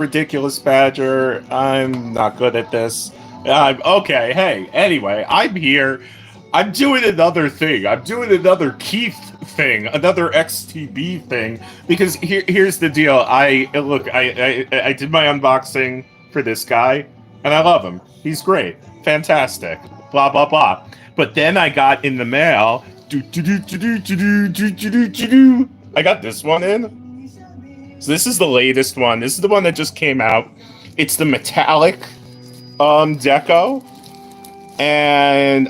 Ridiculous Badger. I'm not good at this. I'm okay. Hey, anyway, I'm here. I'm doing another thing. I'm doing another Keith thing, another XTB thing. Because here's the deal. I did my unboxing for this guy, and I love him. He's great, fantastic. Blah blah blah. But then I got in the mail. I got this one in. So this is the latest one. This is the one that just came out. It's the metallic deco. And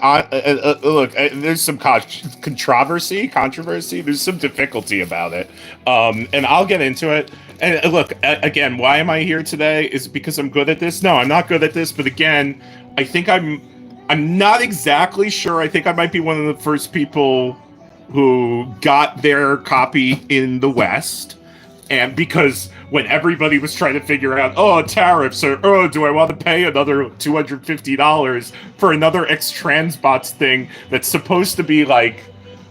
look, there's some controversy. There's some difficulty about it, and I'll get into it. And look, again, why am I here today? Is it because I'm good at this? No, I'm not good at this. But again, I think I'm not exactly sure. I think I might be one of the first people who got their copy in the West. And because when everybody was trying to figure out, oh, tariffs, or oh, do I want to pay another $250 for another X-Transbots thing that's supposed to be like,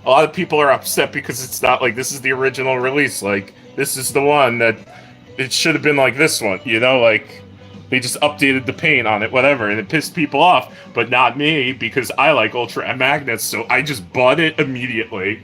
a lot of people are upset because it's not like this is the original release. Like, this is the one that it should have been like this one, you know? Like, they just updated the paint on it, whatever, and it pissed people off. But not me, because I like Ultra Magnus, so I just bought it immediately.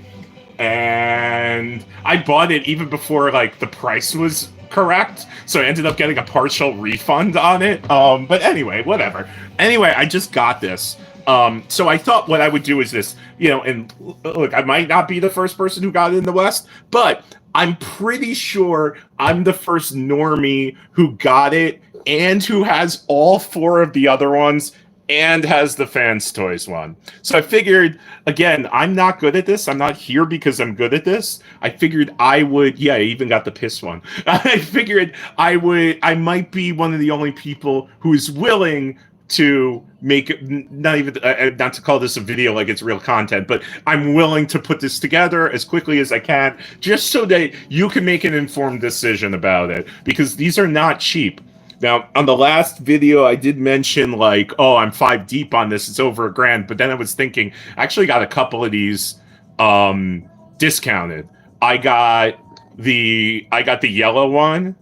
And I bought it even before like the price was correct, so I ended up getting a partial refund on it. But anyway, whatever. Anyway, I just got this. So I thought what I would do is this, you know, and look, I might not be the first person who got it in the West, but I'm pretty sure I'm the first normie who got it and who has all four of the other ones and has the Fanstoys one. So I figured, again, I'm not good at this. I'm not here because I'm good at this. I figured I would, yeah, I even got the piss one. I figured I might be one of the only people who is willing to make it, not to call this a video like it's real content, but I'm willing to put this together as quickly as I can, just so that you can make an informed decision about it, because these are not cheap. Now, on the last video, I did mention, like, oh, I'm 5 deep on this. It's over $1,000. But then I was thinking, I actually got a couple of these discounted. I got the yellow one.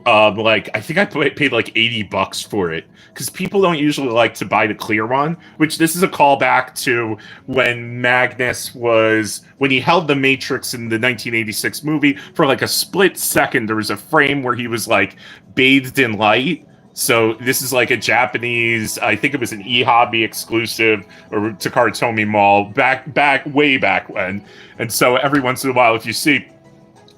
Like, I think I paid like $80 for it, because people don't usually like to buy the clear one, which this is a callback to when Magnus was, when he held the Matrix in the 1986 movie for like a split second. There was a frame where he was like bathed in light. So this is like a Japanese, I think it was an eHobby exclusive or Takara Mall way back when. And so every once in a while, if you see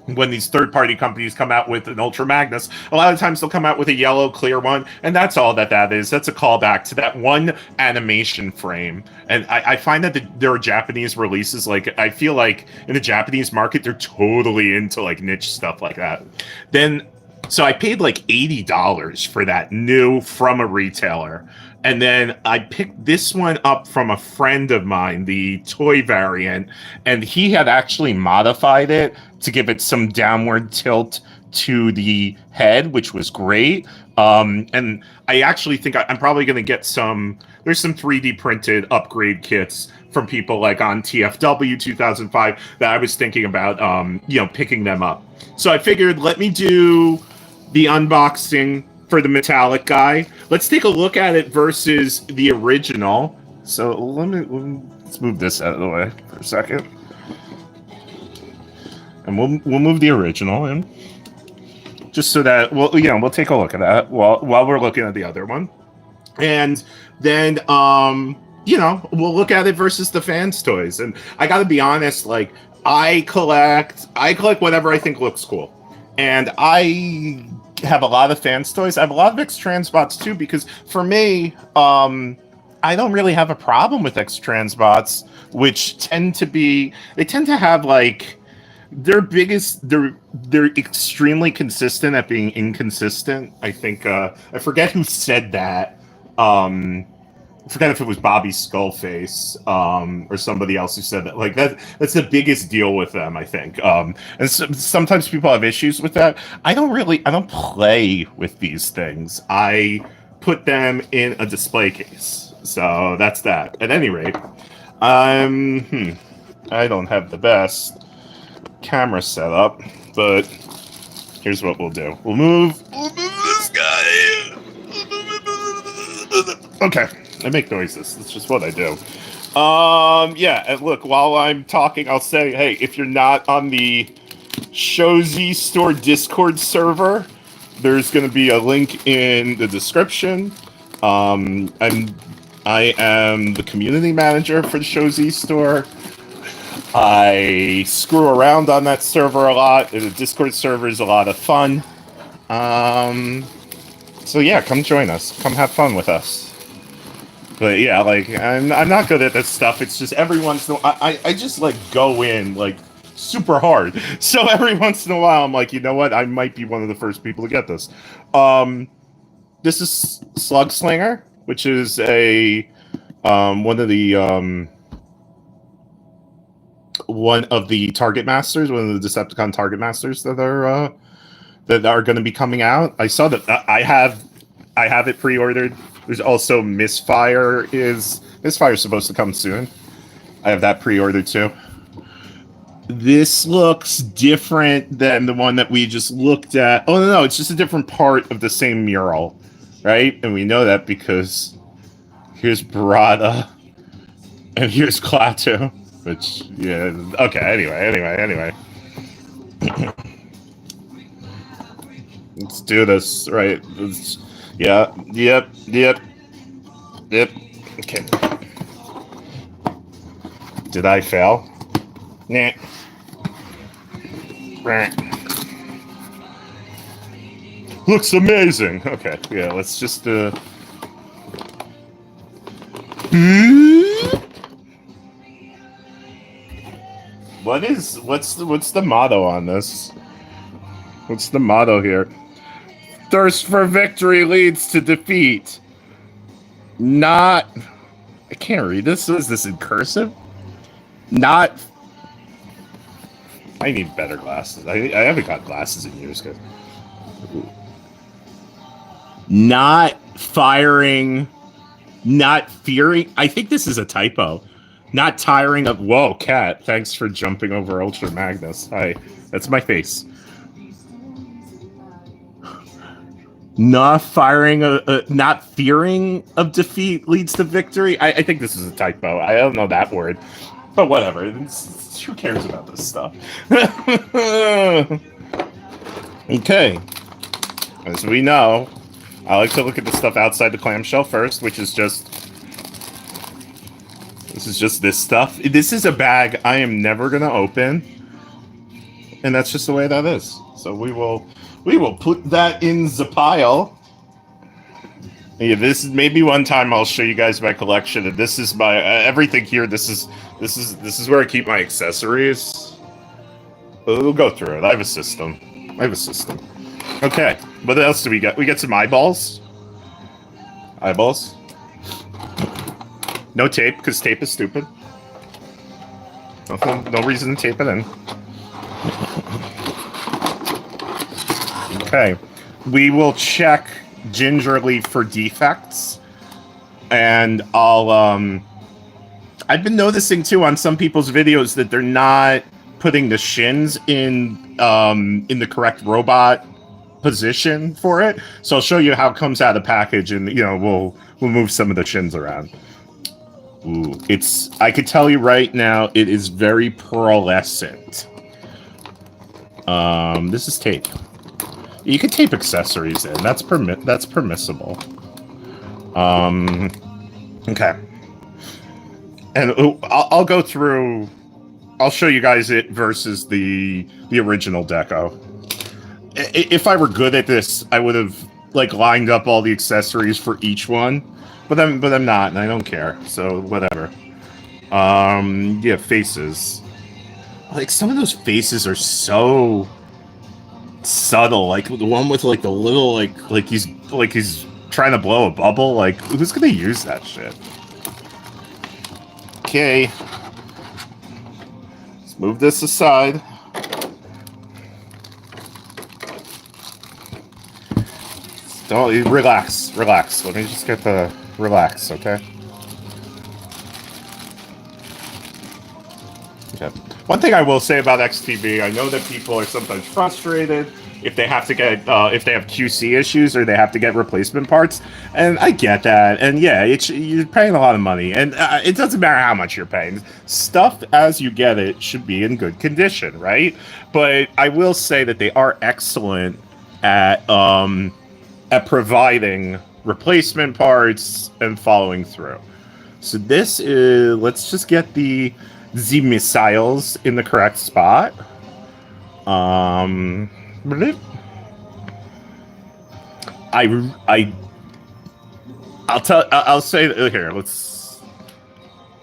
when these third-party companies come out with an Ultra Magnus, a lot of times they'll come out with a yellow clear one, and that's all that is. That's a callback to that one animation frame. And I find that there are Japanese releases, like, I feel like in the Japanese market, they're totally into, like, niche stuff like that. So I paid, like, $80 for that new from a retailer. And then I picked this one up from a friend of mine, the toy variant, and he had actually modified it to give it some downward tilt to the head, which was great. And I actually think I'm probably going to get there's some 3D printed upgrade kits from people like on TFW 2005 that I was thinking about, picking them up. So I figured, let me do the unboxing for the metallic guy. Let's take a look at it versus the original. So let's move this out of the way for a second, and we'll move the original in, just so that we'll take a look at that while we're looking at the other one, and then we'll look at it versus the Fanstoys. And I got to be honest, like, I collect whatever I think looks cool, and I have a lot of Fanstoys. I have a lot of X-Transbots too, because for me, I don't really have a problem with X-Transbots, which tend to have, like, they're extremely consistent at being inconsistent. I think I forget who said that. I forget if it was Bobby Skullface or somebody else who said that. Like, that's the biggest deal with them, I think. And sometimes people have issues with that. I don't play with these things. I put them in a display case. So that's that. At any rate, I don't have the best camera setup, but here's what we'll do. We'll move Okay, I make noises. That's just what I do. Yeah, and look, while I'm talking, I'll say, hey, if you're not on the Shozy Store Discord server, there's going to be a link in the description. I am the community manager for the Shozy Store. I screw around on that server a lot. The Discord server is a lot of fun. So yeah, come join us. Come have fun with us. But yeah, like I'm not good at this stuff. It's just every once in a while I just like go in like super hard. So every once in a while I'm like, you know what? I might be one of the first people to get this. This is Slug Slinger, which is a one of the target masters, one of the Decepticon target masters that are going to be coming out. I saw that I have it pre-ordered. There's also Misfire. Misfire's supposed to come soon. I have that pre-ordered too. This looks different than the one that we just looked at. Oh no, it's just a different part of the same mural, right? And we know that because here's Barada and here's Klaatu, which yeah. Okay. Anyway. Let's do this, right? Yeah. Yep. Okay. Did I fail? Nah. Looks amazing. Okay. Yeah. Let's just. What's the motto on this? What's the motto here? Thirst for victory leads to defeat. Not... I can't read this. Is this in cursive? Not... I need better glasses. I haven't got glasses in years, guys. Not firing... Not fearing... I think this is a typo. Not tiring of... Whoa, cat. Thanks for jumping over Ultra Magnus. Hi. That's my face. Not fearing of defeat leads to victory. I think this is a typo. I don't know that word, but whatever. Who cares about this stuff? Okay. As we know, I like to look at the stuff outside the clamshell first, which is just... This is just this stuff. This is a bag I am never going to open. And that's just the way that is. So we will put that in the pile. Yeah, this is maybe one time I'll show you guys my collection. And this is my everything here. This is where I keep my accessories. We'll go through it. I have a system. Okay. What else do we get? We get some eyeballs. Eyeballs. No tape, because tape is stupid. No reason to tape it in. Okay. We will check gingerly for defects. And I've been noticing too on some people's videos that they're not putting the shins in the correct robot position for it. So I'll show you how it comes out of the package, and we'll move some of the shins around. Ooh, I could tell you right now, it is very pearlescent. This is tape. You can tape accessories in. That's permissible. Okay. And I'll go through. I'll show you guys it versus the original deco. If I were good at this, I would have lined up all the accessories for each one. But I'm not, and I don't care. So whatever. Yeah, faces. Some of those faces are so subtle. Like the one with the little he's trying to blow a bubble. Who's gonna use that shit? Okay. Let's move this aside. Don't relax. Let me just get the relax, okay? Okay. One thing I will say about XTB, I know that people are sometimes frustrated if they have to get if they have QC issues or they have to get replacement parts. And I get that. And yeah, you're paying a lot of money, and it doesn't matter how much you're paying. Stuff as you get it should be in good condition, right? But I will say that they are excellent at providing replacement parts and following through. So this is, let's just get the missiles in the correct spot. I'll say here, let's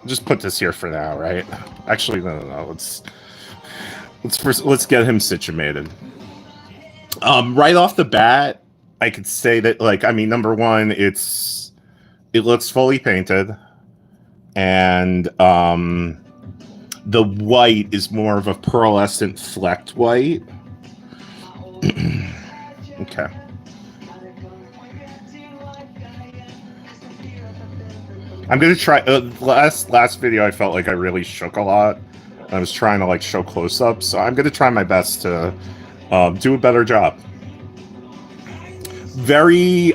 just put this here for now, right? Actually, no. Let's get him situated. Right off the bat, I could say that, like, I mean, number one, it looks fully painted, and the white is more of a pearlescent flecked white. Okay. I'm gonna try. Last video, I felt like I really shook a lot. I was trying to like show close-ups, so I'm gonna try my best to do a better job. Very,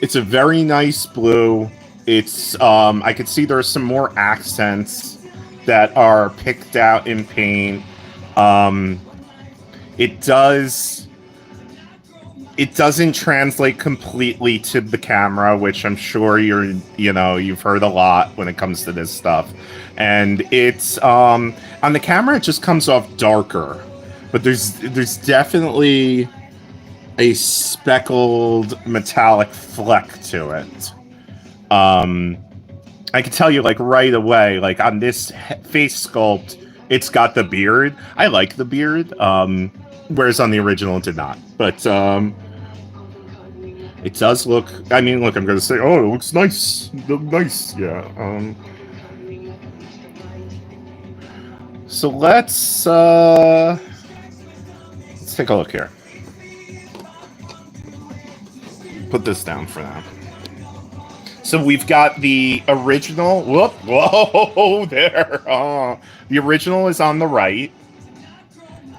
it's a very nice blue. It's, I could see there's some more accents that are picked out in paint. It doesn't translate completely to the camera, which I'm sure you've heard a lot when it comes to this stuff. And it's, on the camera, it just comes off darker, but there's definitely a speckled metallic fleck to it. I can tell you, like, right away, like, on this face sculpt, it's got the beard. I like the beard, whereas on the original it did not. But it does look, I mean, look, I'm going to say, oh, it looks nice. Nice, yeah. So let's take a look here. Put this down for now. So we've got the original. Whoa, there. The original is on the right,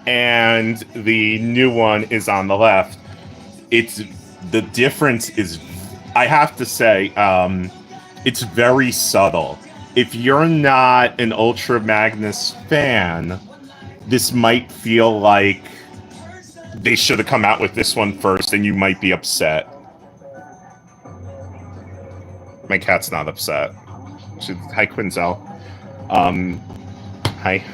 and the new one is on the left. The difference is, I have to say, it's very subtle. If you're not an Ultra Magnus fan, this might feel like they should have come out with this one first, and you might be upset. My cat's not upset. Hi, Quinzel. Hi.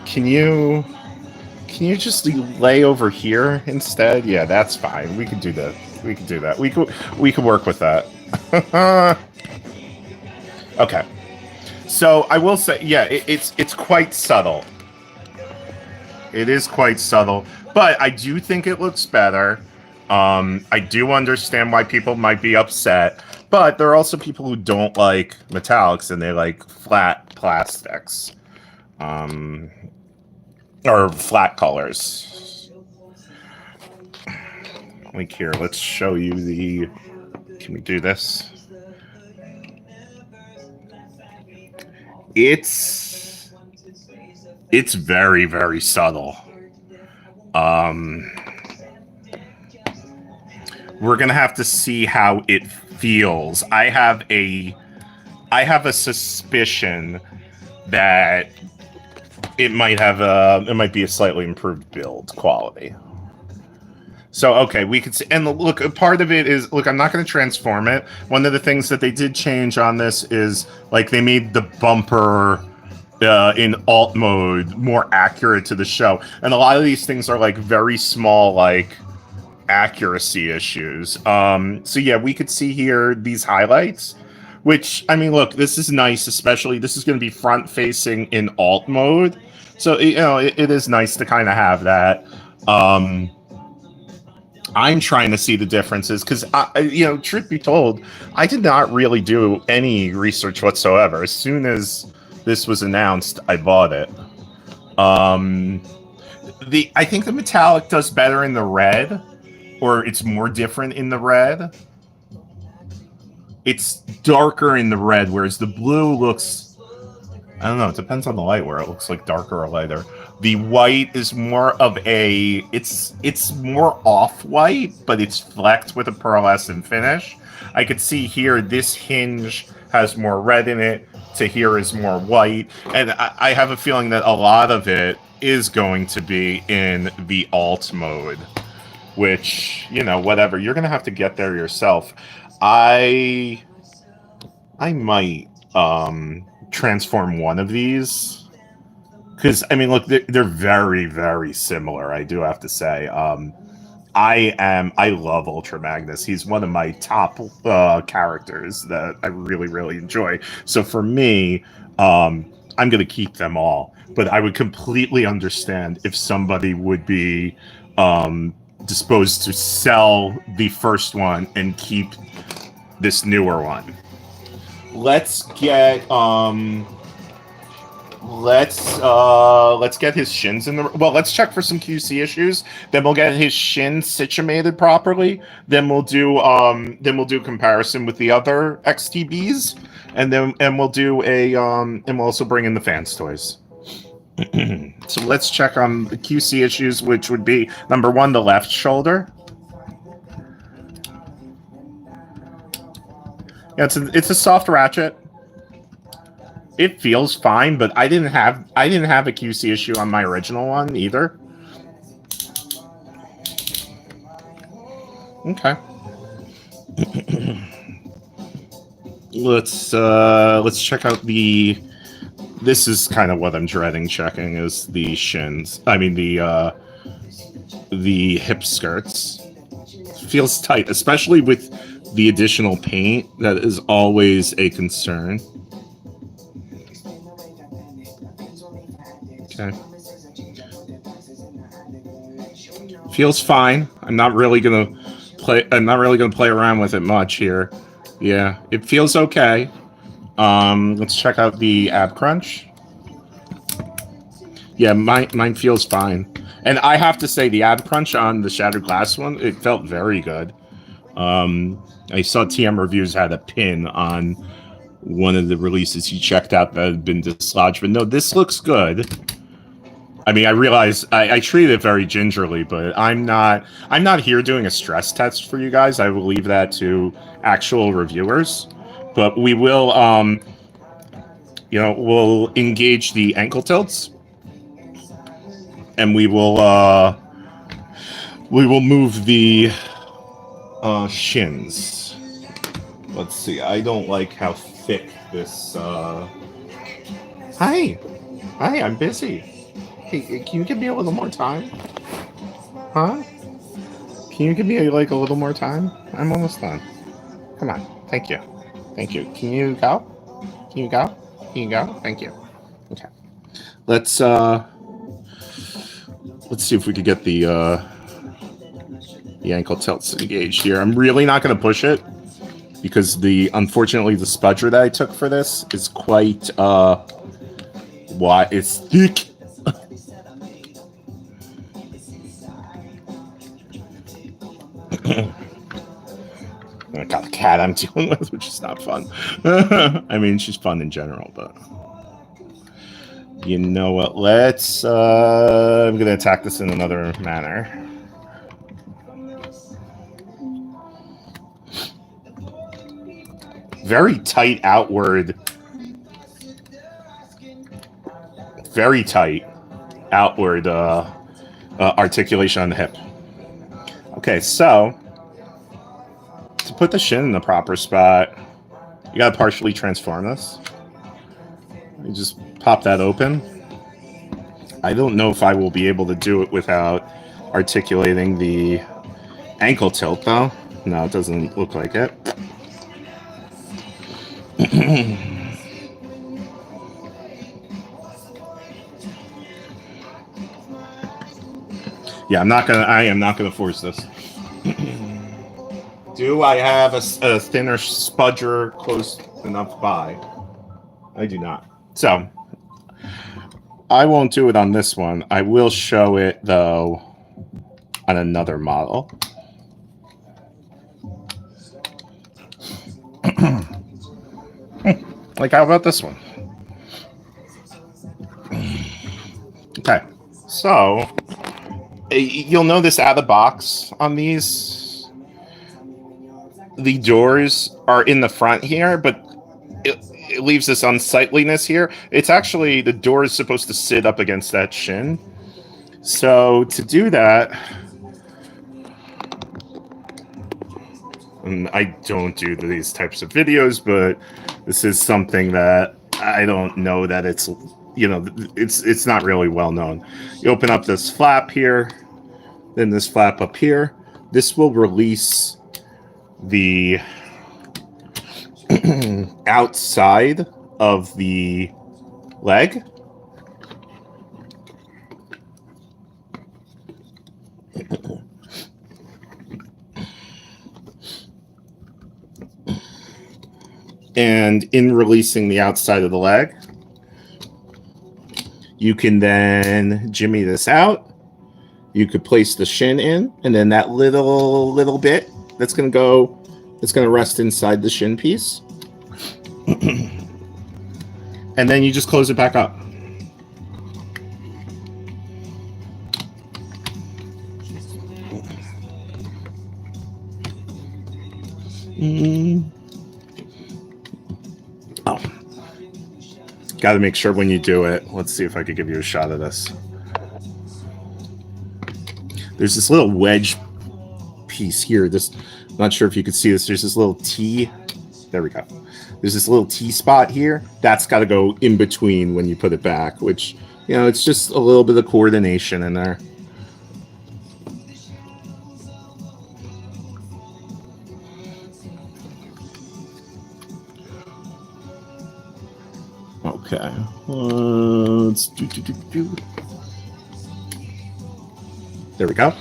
Can you just lay over here instead? Yeah, that's fine. We could do that. We could work with that. Okay. So I will say, yeah, it's quite subtle. It is quite subtle, but I do think it looks better. I do understand why people might be upset, but there are also people who don't like metallics and they like flat plastics, or flat colors. Like here, let's show you the, can we do this? It's very, very subtle. We're gonna have to see how it feels. I have a suspicion that it might be a slightly improved build quality. So okay, we could see, and look, part of it is, look, I'm not going to transform it. One of the things that they did change on this is, like, they made the bumper in alt mode more accurate to the show, and a lot of these things are like very small, like, accuracy issues. So yeah, we could see here these highlights, which, I mean, look, this is nice, especially this is going to be front facing in alt mode, so it is nice to kind of have that. I'm trying to see the differences because, truth be told, I did not really do any research whatsoever. As soon as this was announced, I bought it. I think the metallic does better in the red, or it's more different in the red. It's darker in the red, whereas the blue looks, I don't know, it depends on the light where it looks like darker or lighter. The white is more of a it's more off-white, but it's flecked with a pearlescent finish. I could see here this hinge has more red in it, to here is more white, and I have a feeling that a lot of it is going to be in the alt mode, which, you know, whatever. You're going to have to get there yourself. I might transform one of these. Because, I mean, look, they're very, very similar, I do have to say. I love Ultra Magnus. He's one of my top characters that I really, really enjoy. So for me, I'm going to keep them all. But I would completely understand if somebody would be disposed to sell the first one and keep this newer one. Let's get let's get his shins in the... Well, let's check for some QC issues. Then we'll get his shins situated properly. Then we'll do comparison with the other XTBs, and we'll do a and we'll also bring in the Fanstoys. So let's check on the QC issues, which would be number 1, the left shoulder. Yeah, it's a soft ratchet. It feels fine, but I didn't have a QC issue on my original one either. Okay. Let's check out the... This is kind of what I'm dreading checking, is the shins. I mean the hip skirts. Feels tight, especially with the additional paint. That is always a concern. Okay. Feels fine. I'm not really gonna play around with it much here. Yeah, it feels okay. Let's check out the ab crunch. Yeah, mine feels fine. And I have to say, the ab crunch on the Shattered Glass one, it felt very good. I saw TM Reviews had a pin on one of the releases he checked out that had been dislodged. But no, this looks good. I mean, I realize I treat it very gingerly, but I'm not here doing a stress test for you guys. I will leave that to actual reviewers. But we will, you know, we'll engage the ankle tilts, and we will move the shins. Let's see. I don't like how thick this. Hi, I'm busy. Hey, can you give me a little more time? Huh? Can you give me like a little more time? I'm almost done. Come on. Thank you. Thank you. Can you go? Can you go? Can you go? Thank you. Okay. Let's see if we could get the ankle tilts engaged here. I'm really not going to push it because unfortunately the spudger that I took for this is quite wide. It's thick. I got a cat I'm dealing with, which is not fun. I mean, she's fun in general, but you know what? Let's. I'm gonna attack this in another manner. Very tight outward. Very tight outward articulation on the hip. Okay, so to put the shin in the proper spot, you gotta partially transform this. You just pop that open. I don't know if I will be able to do it without articulating the ankle tilt, though. No, it doesn't look like it. Yeah, I am not gonna force this. Do I have a thinner spudger close enough by? I do not. So, I won't do it on this one. I will show it, though, on another model. Like, how about this one? Okay. So, you'll notice out of the box on these, the doors are in the front here, but it leaves this unsightliness here. It's actually, the door is supposed to sit up against that shin. So to do that, and I don't do these types of videos, but this is something that I don't know that it's, you know, it's not really well known. You open up this flap here, then this flap up here. This will release the outside of the leg. And in releasing the outside of the leg, you can then jimmy this out. You could place the shin in, and then that little bit that's going to go, it's going to rest inside the shin piece. And then you just close it back up. Oh. Got to make sure when you do it. Let's see if I could give you a shot of this. There's this little wedge piece here. This, I'm not sure if you can see this. There's this little T. There we go. There's this little T spot here. That's got to go in between when you put it back, which, you know, it's just a little bit of coordination in there. Okay. Let's do. There we go.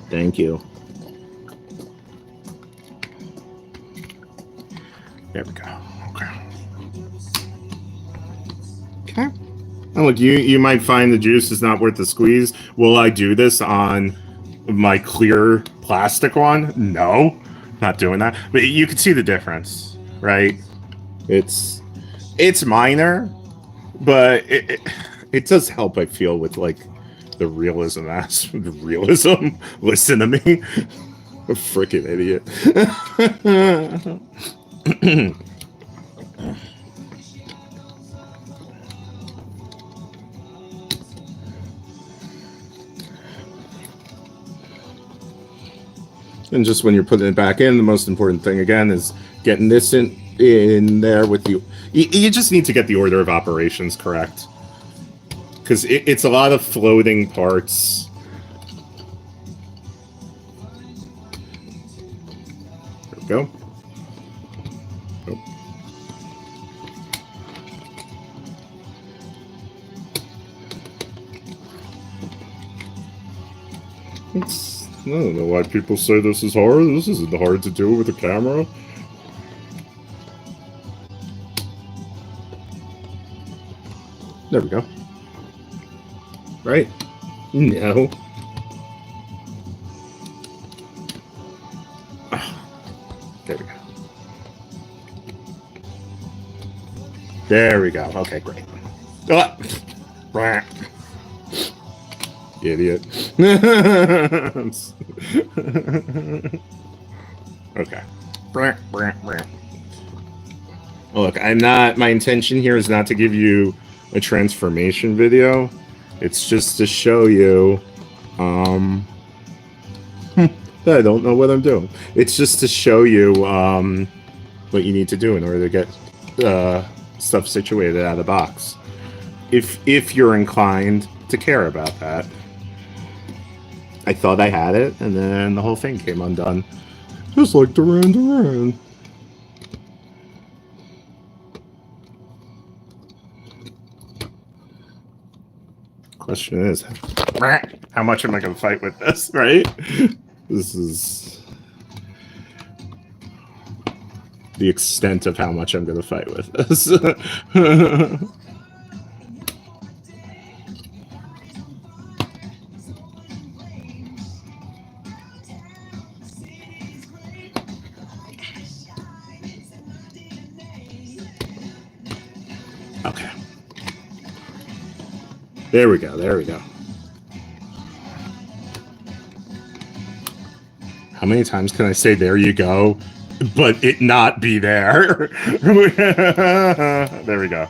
Thank you. There we go. Okay. Okay. Oh, look, you might find the juice is not worth the squeeze. Will I do this on my clear plastic one? No, not doing that. But you can see the difference, right? It's minor, but it does help, I feel, with like the realism aspect. The realism. Listen to me. A freaking idiot. And just when you're putting it back in, the most important thing again is getting this in there with you. You just need to get the order of operations correct, because it's a lot of floating parts. There we go. Oh. I don't know why people say this is hard. This isn't hard to do with a camera. There we go. Right? No. There we go. There we go. Okay, great. Idiot. Okay. Look, my intention here is not to give you a transformation video. It's just to show you that I don't know what I'm doing. It's just to show you what you need to do in order to get stuff situated out of the box. If you're inclined to care about that. I thought I had it, and then the whole thing came undone. Just like Duran. Question is, how much am I going to fight with this, right? This is the extent of how much I'm going to fight with this. There we go. There we go. How many times can I say "there you go," but it not be there? There we go.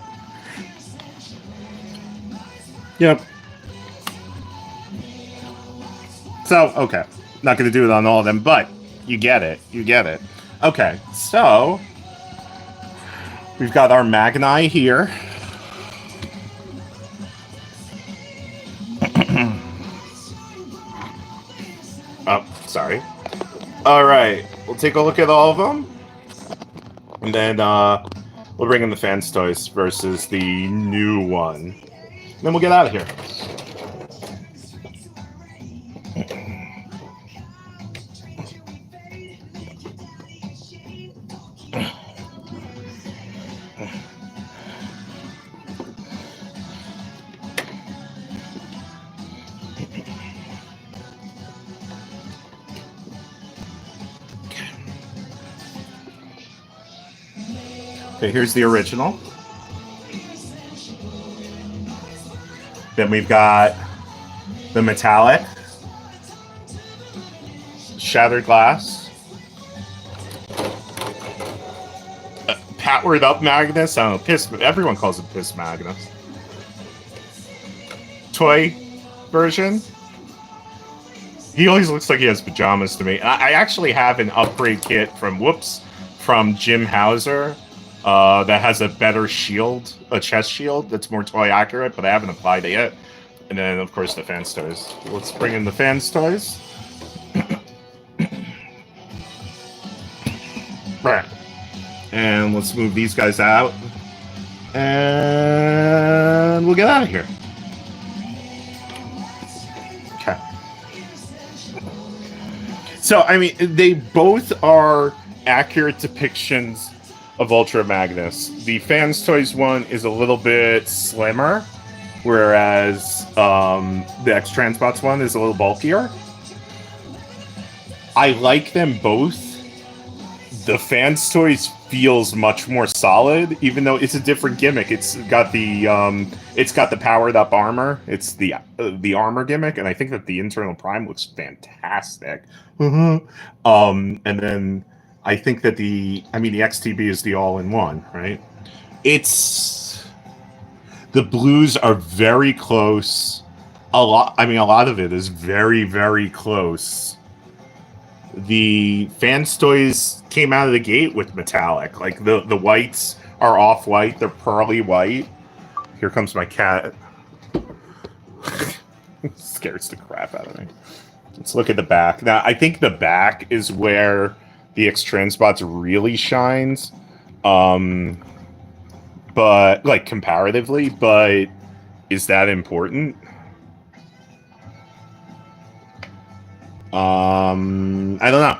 Yep. So, okay. Not going to do it on all of them, but you get it. You get it. Okay, so we've got our Magni here. Oh, sorry. All right, we'll take a look at all of them, and then we'll bring in the Fanstoys versus the new one. And then we'll get out of here. Okay, here's the original. Then we've got the metallic, shattered glass, powered up Magnus. I don't know, piss. Everyone calls it piss Magnus. Toy version. He always looks like he has pajamas to me. I actually have an upgrade kit from Jim Hauser. That has a better shield, a chest shield that's more toy accurate, but I haven't applied it yet. And then, of course, the Fanstoys. Let's bring in the Fanstoys. Right. And let's move these guys out. And we'll get out of here. Okay. So, I mean, they both are accurate depictions of Ultra Magnus. The Fanstoys one is a little bit slimmer, whereas the X-Transbots one is a little bulkier. I like them both. The Fanstoys feels much more solid, even though it's a different gimmick. It's got the powered up armor. It's the armor gimmick, and I think that the internal prime looks fantastic. And then I think that the XTB is the all-in-one, right? The blues are very close. A lot of it is very, very close. The Fanstoys came out of the gate with metallic. Like the whites are off-white, they're pearly white. Here comes my cat. Scares the crap out of me. Let's look at the back. Now, I think the back is where the X-Transbots really shines, but like comparatively, but is that important? I don't know.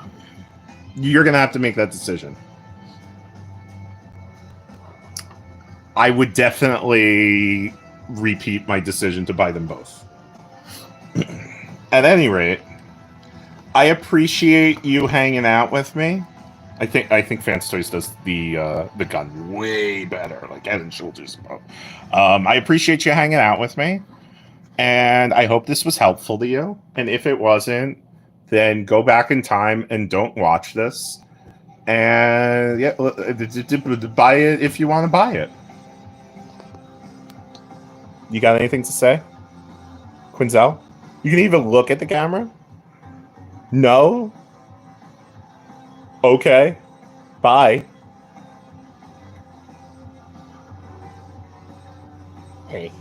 You're gonna have to make that decision. I would definitely repeat my decision to buy them both. At any rate, I appreciate you hanging out with me. I think Fanstoys does the gun way better, like head and shoulders above. I appreciate you hanging out with me, and I hope this was helpful to you. And if it wasn't, then go back in time and don't watch this. And yeah, buy it if you want to buy it. You got anything to say, Quinzel? You can even look at the camera. No? Okay. Bye. Hey.